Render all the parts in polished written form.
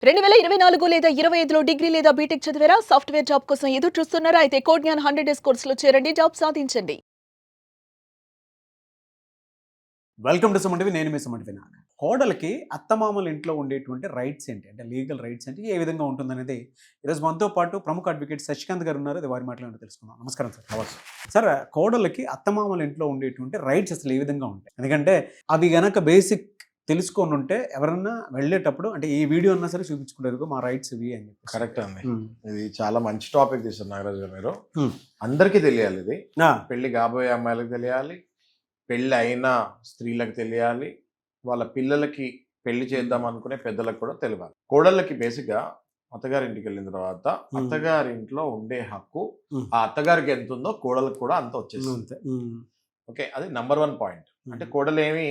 2024 లేదా 25లో డిగ్రీ లేదా బీటెక్ చదివారా? సాఫ్ట్‌వేర్ జాబ్ కోసం ఎదురు చూస్తున్నారా? అయితే కోడ్ జ్ఞాన్ 100 డేస్ కోర్సులో చేరండి. జాబ్ సాధించండి. Welcome to Suman TV. నేను మీ సుమన్ వినాయక్. కోడలికి అత్తమామల ఇంట్లో ఉండేటువంటి రైట్స్ ఏంటి, అంటే లీగల్ రైట్స్ ఏంటి, ఏ విధంగా ఉంటుందనేది ఈరోజు మనతో పాటు ప్రముఖ అడ్వకేట్ శశికాంత్ గారు ఉన్నారు. అది వారి మాటలు తెలుసుకుందాం. నమస్కారం సార్. నమస్తే సార్, కోడలికి అత్తమామల ఇంట్లో ఉండేటువంటి రైట్స్ అసలు ఏ విధంగా ఉంటాయి? ఎందుకంటే అవి గనక బేసిక్ తెలుసుకొని ఉంటే ఎవరన్నా వెళ్ళేటప్పుడు అంటే ఈ వీడియో అన్నా సరే చూపించుకుంటారు మా రైట్స్ ఇవి అని చెప్పి. కరెక్ట్ అండి. ఇది చాలా మంచి టాపిక్ తీసారు నాగరాజు గారు. మీరు అందరికీ తెలియాలి, ఇది పెళ్లి కాబోయే అమ్మాయిలకు తెలియాలి, పెళ్ళి అయిన స్త్రీలకు తెలియాలి, వాళ్ళ పిల్లలకి పెళ్లి చేద్దాం అనుకునే పెద్దలకు కూడా తెలియాలి. కోడళ్ళకి బేసిక్గా అత్తగారింటికి వెళ్ళిన తర్వాత అత్తగారింట్లో ఉండే హక్కు ఆ అత్తగారికి ఎంత ఉందో కోడలకు కూడా అంత వచ్చేసింది. ఓకే, అది నంబర్ 1 పాయింట్. అంటే కోడలు ఏమి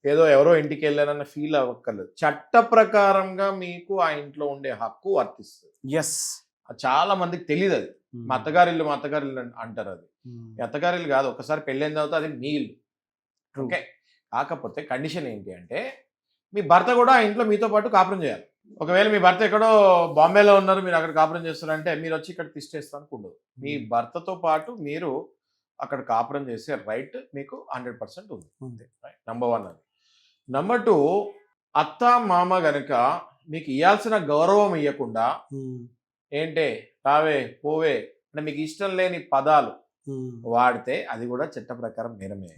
ఏదో ఎవరో ఇంటికి వెళ్ళారన్న ఫీల్ అవ్వక్కర్లేదు. చట్ట ప్రకారంగా మీకు ఆ ఇంట్లో ఉండే హక్కు వర్తిస్తుంది. ఎస్, చాలా మందికి తెలియదు. అది మా అత్తగారిల్లు మా అత్తగారిల్లు అంటారు. అది అత్తగారిల్లు కాదు, ఒకసారి పెళ్ళైన తర్వాత అది మీ ఇల్లు. ఓకే, కాకపోతే కండిషన్ ఏంటి అంటే మీ భర్త కూడా ఆ ఇంట్లో మీతో పాటు కాపురం చేయాలి. ఒకవేళ మీ భర్త ఎక్కడో బాంబేలో ఉన్నారు, మీరు అక్కడ కాపురం చేస్తారంటే మీరు వచ్చి ఇక్కడ తిష్టేస్తానికి ఉండదు. మీ భర్తతో పాటు మీరు అక్కడ కాపురం చేసే రైట్ మీకు 100% ఉంది. నంబర్ 1 అది. నంబర్ 2, అత్త మామ గనక మీకు ఇవ్వాల్సిన గౌరవం ఇవ్వకుండా ఏంటే రావే పోవే అంటే మీకు ఇష్టం లేని పదాలు వాడితే అది కూడా చట్ట ప్రకారం నేరమే.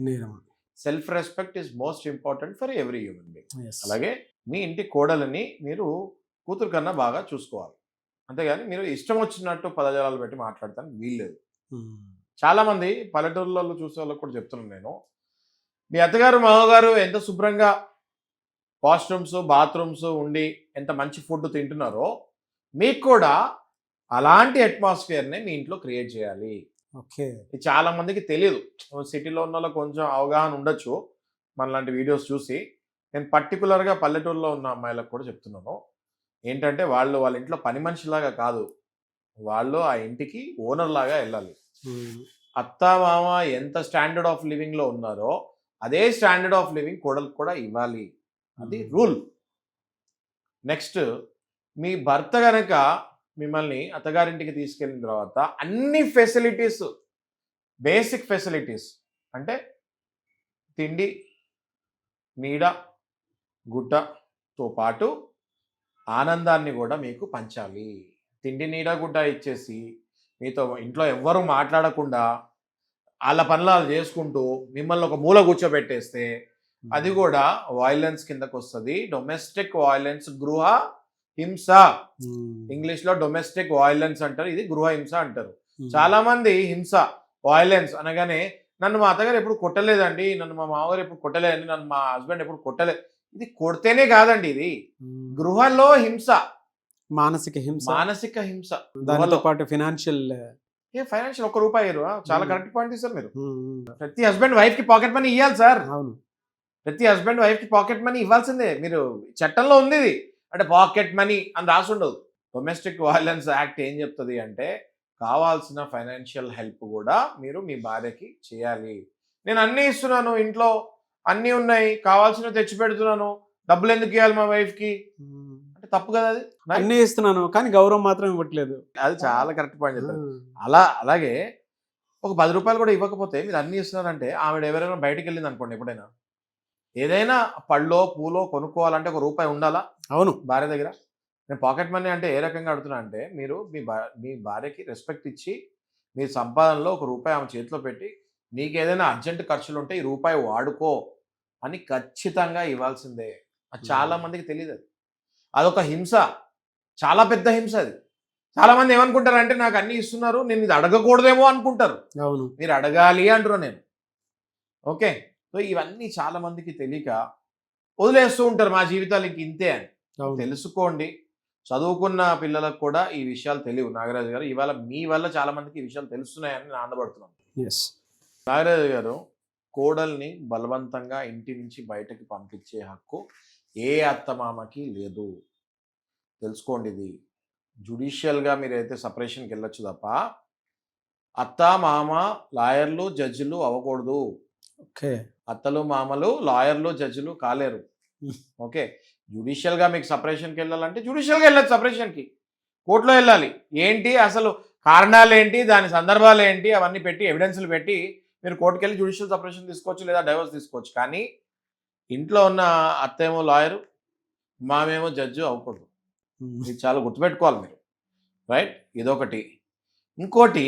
Self respect is most important for every human being. అలాగే మీ ఇంటి కోడలని మీరు కూతురు కన్నా బాగా చూసుకోవాలి. అంతేగాని మీరు ఇష్టం వచ్చినట్టు పదజాలాలు పెట్టి మాట్లాడతాను వీల్లేదు. చాలా మంది పల్లెటూర్లలో చూసే వాళ్ళకి కూడా చెప్తున్నాను నేను, మీ అత్తగారు మామగారు ఎంత శుభ్రంగా వాష్రూమ్స్ బాత్రూమ్స్ ఉండి ఎంత మంచి ఫుడ్ తింటున్నారో మీకు కూడా అలాంటి అట్మాస్ఫియర్ని మీ ఇంట్లో క్రియేట్ చేయాలి. ఓకే, ఇది చాలా మందికి తెలియదు. సిటీలో ఉన్న వాళ్ళకి కొంచెం అవగాహన ఉండొచ్చు మనలాంటి వీడియోస్ చూసి. నేను పర్టికులర్గా పల్లెటూరులో ఉన్న అమ్మాయిలకు కూడా చెప్తున్నాను ఏంటంటే వాళ్ళ ఇంట్లో పని మనిషిలాగా కాదు, వాళ్ళు ఆ ఇంటికి ఓనర్ లాగా వెళ్ళాలి. అత్త మామ ఎంత స్టాండర్డ్ ఆఫ్ లివింగ్లో ఉన్నారో అదే స్టాండర్డ్ ఆఫ్ లివింగ్ కోడలకు కూడా ఇవ్వాలి. అది రూల్. నెక్స్ట్, మీ భర్త గనక మిమ్మల్ని అత్తగారింటికి తీసుకెళ్ళిన తర్వాత అన్ని ఫెసిలిటీస్, బేసిక్ ఫెసిలిటీస్ అంటే తిండి నీడ గుడ్డతో పాటు ఆనందాన్ని కూడా మీకు పంచాలి. తిండి నీడ గుడ్డ ఇచ్చేసి మీతో ఇంట్లో ఎవ్వరూ మాట్లాడకుండా వాళ్ళ పనులు చేసుకుంటూ మిమ్మల్ని ఒక మూల కూర్చోబెట్టేస్తే అది కూడా వైలెన్స్ కిందకు వస్తుంది. డొమెస్టిక్ వైలెన్స్, గృహ హింస. ఇంగ్లీష్ లో డొమెస్టిక్ వైలెన్స్ అంటారు, ఇది గృహ హింస అంటారు. చాలా మంది హింస వైలెన్స్ అనగానే నన్ను మా అత్తగారు ఎప్పుడు కొట్టలేదండి, నన్ను మా మామగారు ఎప్పుడు కొట్టలేదండి, నన్ను మా హస్బెండ్ ఎప్పుడు కొట్టలేదు. ఇది కొడితేనే కాదండి, ఇది గృహలో హింస, మానసిక హింస. మానసిక హింస. దానితో పాటు ఫైనాన్షియల్ ₹1 చాలా కరెక్ట్ పాయింట్ సార్. మీరు ప్రతి హస్బెండ్ వైఫ్ కి పాకెట్ మనీ ఇవ్వాలి సార్. అవును, ప్రతి హస్బెండ్ వైఫ్ కి పాకెట్ మనీ ఇవ్వాల్సిందే. మీరు చట్టంలో ఉంది ఇది, అంటే పాకెట్ మనీ అని రాసి ఉండదు. డొమెస్టిక్ వైలెన్స్ యాక్ట్ ఏం చెప్తుంది అంటే కావాల్సిన ఫైనాన్షియల్ హెల్ప్ కూడా మీరు మీ భార్యకి చేయాలి. నేను అన్నీ ఇస్తున్నాను, ఇంట్లో అన్నీ ఉన్నాయి, కావాల్సినవి తెచ్చి పెడుతున్నాను, డబ్బులు ఎందుకు ఇవ్వాలి మా వైఫ్కి అంటే తప్పు కదా. అది అన్నీ ఇస్తున్నాను కానీ గౌరవం మాత్రం ఇవ్వట్లేదు. అది చాలా కరెక్ట్ పాయింట్ చెప్తారు. అలాగే ఒక ₹10 కూడా ఇవ్వకపోతే మీరు అన్నీ ఇస్తున్నారంటే ఆవిడ ఎవరైనా బయటకు వెళ్ళింది అనుకోండి, ఎప్పుడైనా ఏదైనా పళ్ళో పూలో కొనుక్కోవాలంటే ₹1 ఉండాలా? అవును, భార్య దగ్గర. నేను పాకెట్ మనీ అంటే ఏ రకంగా అడుగుతున్నా అంటే మీరు మీ భార్యకి రెస్పెక్ట్ ఇచ్చి మీ సంపాదనలో ₹1 ఆమె చేతిలో పెట్టి నీకు ఏదైనా అర్జెంట్ ఖర్చులు ఉంటే ఈ ₹1 వాడుకో అని ఖచ్చితంగా ఇవ్వాల్సిందే. అది చాలా మందికి తెలియదు. అదొక హింస, చాలా పెద్ద హింస అది. చాలా మంది ఏమనుకుంటారు అంటే నాకు అన్ని ఇస్తున్నారు, నేను ఇది అడగకూడదేమో అనుకుంటారు. అవును, మీరు అడగాలి అంటున్నాను నేను. ఓకే, సో ఇవన్నీ చాలా మందికి తెలియక వదిలేస్తూ ఉంటారు, మా జీవితాలు ఇంక ఇంతే అని. తెలుసుకోండి. చదువుకున్న పిల్లలకు కూడా ఈ విషయాలు తెలియవు నాగరాజు గారు. ఇవాళ మీ వల్ల చాలా మందికి ఈ విషయాలు తెలుస్తున్నాయని నేను ఆనందపడుతున్నాను. నాగరాజు గారు, కోడల్ని బలవంతంగా ఇంటి నుంచి బయటకి పంపించే హక్కు ఏ అత్తమామకి లేదు. తెలుసుకోండి. ఇది జ్యుడిషియల్గా మీరైతే సపరేషన్కి వెళ్ళొచ్చు తప్ప అత్త మామ లాయర్లు జడ్జిలు అవ్వకూడదు. ఓకే, అత్తలు మామలు లాయర్లు జడ్జిలు కాలేరు. ఓకే, జ్యుడిషియల్గా మీకు సపరేషన్కి వెళ్ళాలంటే జ్యుడిషియల్గా వెళ్ళచ్చు, సపరేషన్కి కోర్టులో వెళ్ళాలి. ఏంటి అసలు కారణాలు ఏంటి, దాని సందర్భాలు ఏంటి, అవన్నీ పెట్టి ఎవిడెన్స్లు పెట్టి మీరు కోర్టుకు వెళ్ళి జ్యుడిషియల్ సపరేషన్ తీసుకోవచ్చు, లేదా డైవర్స్ తీసుకోవచ్చు. కానీ ఇంట్లో ఉన్న అత్తేమో లాయరు, మామేమో జడ్జి అవ్వకూడదు. ఇది చాలా గుర్తుపెట్టుకోవాలి మీరు, రైట్? ఇదొకటి. ఇంకోటి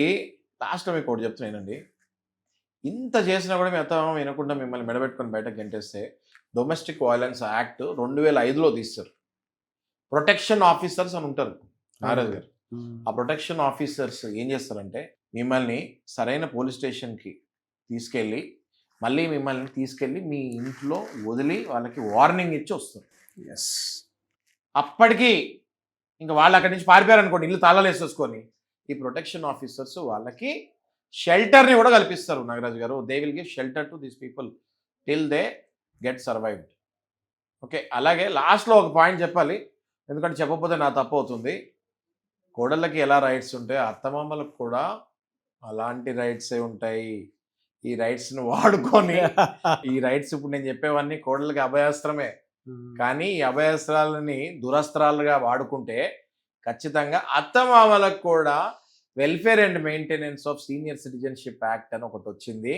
లాస్ట్లో మీకు ఒకటి చెప్తున్నానండి, ఇంత చేసినా కూడా మీ అత్తమామ వినకుండా మిమ్మల్ని మెడబెట్టుకొని బయటకు గెంటేస్తే డొమెస్టిక్ వైలెన్స్ యాక్ట్ 2005లో తీస్తారు. ప్రొటెక్షన్ ఆఫీసర్స్ అని ఉంటారు నాగరాజు గారు. ఆ ప్రొటెక్షన్ ఆఫీసర్స్ ఏం చేస్తారంటే మిమ్మల్ని సరైన పోలీస్ స్టేషన్కి తీసుకెళ్ళి మళ్ళీ మిమ్మల్ని తీసుకెళ్ళి మీ ఇంట్లో వదిలి వాళ్ళకి వార్నింగ్ ఇచ్చి వస్తారు. ఎస్. అప్పటికి ఇంకా వాళ్ళు అక్కడి నుంచి పారిపోయారనుకోండి, ఇల్లు తాళాలు వేసేసుకొని, ఈ ప్రొటెక్షన్ ఆఫీసర్స్ వాళ్ళకి షెల్టర్ని కూడా కల్పిస్తారు నాగరాజు గారు. They will give shelter to these people till they get survived. Okay, అలాగే లాస్ట్లో ఒక పాయింట్ చెప్పాలి, ఎందుకంటే చెప్పకపోతే నా తప్పు అవుతుంది. కోడళ్ళకి ఎలా రైట్స్ ఉంటాయి, అత్తమామలకు కూడా అలాంటి రైట్సే ఉంటాయి. ఈ రైట్స్ని వాడుకొని ఈ రైట్స్ ఇప్పుడు నేను చెప్పేవన్నీ కోడళ్ళకి అభయాస్త్రమే, కానీ ఈ అభయాస్త్రాలని దురస్త్రాలుగా వాడుకుంటే ఖచ్చితంగా అత్తమామలకు కూడా welfare and maintenance of senior citizenship act అని ఒకటి వచ్చింది.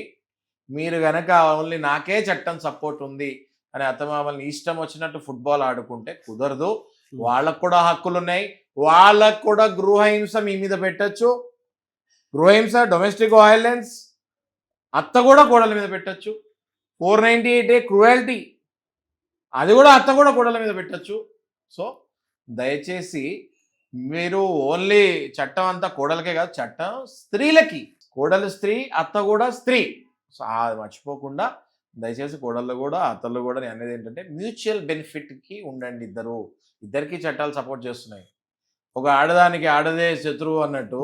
మీరు కనుక ఓన్లీ నాకే చట్టం సపోర్ట్ ఉంది అని అత్తమామల్ని ఇష్టం వచ్చినట్టు ఫుట్బాల్ ఆడుకుంటే కుదరదు. వాళ్ళకు కూడా హక్కులు ఉన్నాయి, వాళ్ళకు కూడా గృహహింస మీ మీద పెట్టచ్చు. గృహహింస, డొమెస్టిక్ వైలెన్స్ అత్త కూడా కోడల మీద పెట్టచ్చు. 498A క్రూయల్టీ, అది కూడా అత్త కూడా కోడల మీద పెట్టచ్చు. సో దయచేసి మీరు ఓన్లీ చట్టం అంతా కోడలకే కాదు, చట్టం స్త్రీలకి. కోడలు స్త్రీ, అత్త కూడా స్త్రీ. సో అది మర్చిపోకుండా దయచేసి కోడళ్ళు కూడా అత్తలు కూడా నేను అనేది ఏంటంటే మ్యూచువల్ బెనిఫిట్కి ఉండండి. ఇద్దరికి చట్టాలు సపోర్ట్ చేస్తున్నాయి. ఒక ఆడదానికి ఆడదే శత్రువు అన్నట్టు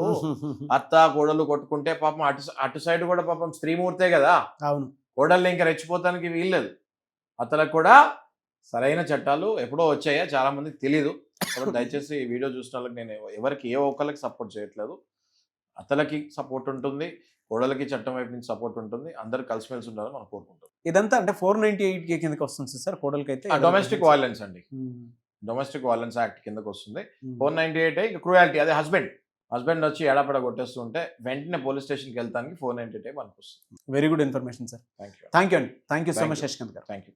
అత్త కోడలు కొట్టుకుంటే పాపం అటు సైడ్ కూడా పాపం స్త్రీమూర్తే కదా. అవును. కోడళ్ళు ఇంకా రెచ్చిపోతానికి వీల్లేదు. అత్తలకు కూడా సరైన చట్టాలు ఎప్పుడో వచ్చాయా చాలా మందికి తెలీదు. కాబట్టి దయచేసి ఈ వీడియో చూసిన వాళ్ళకి నేను ఎవరికి ఏ ఒక్కరికి సపోర్ట్ చేయట్లేదు. అత్తలకి సపోర్ట్ ఉంటుంది, కోడలకి చట్టం వైపు నుంచి సపోర్ట్ ఉంటుంది. అందరూ కలిసిమెలిసి ఉండాలని మనం కోరుకుంటాం. ఇదంతా అంటే 498 కిందకి వస్తుంది సార్ కోడలకి అయితే. డొమెస్టిక్ వైలెన్స్ అండి, డొమెస్టిక్ వైలెన్స్ యాక్ట్ కిందకి వస్తుంది. 498 ఇంకా క్రూయాలిటీ, అదే హస్బెండ్ వచ్చి ఎడపడ కొట్టేస్తుంటే వెంటనే పోలీస్ స్టేషన్కి వెళ్తానికి 498 మనకు వస్తుంది. Very good information sir. Thank you అండి. Thank you so much Shashikanth గారు. Thank you.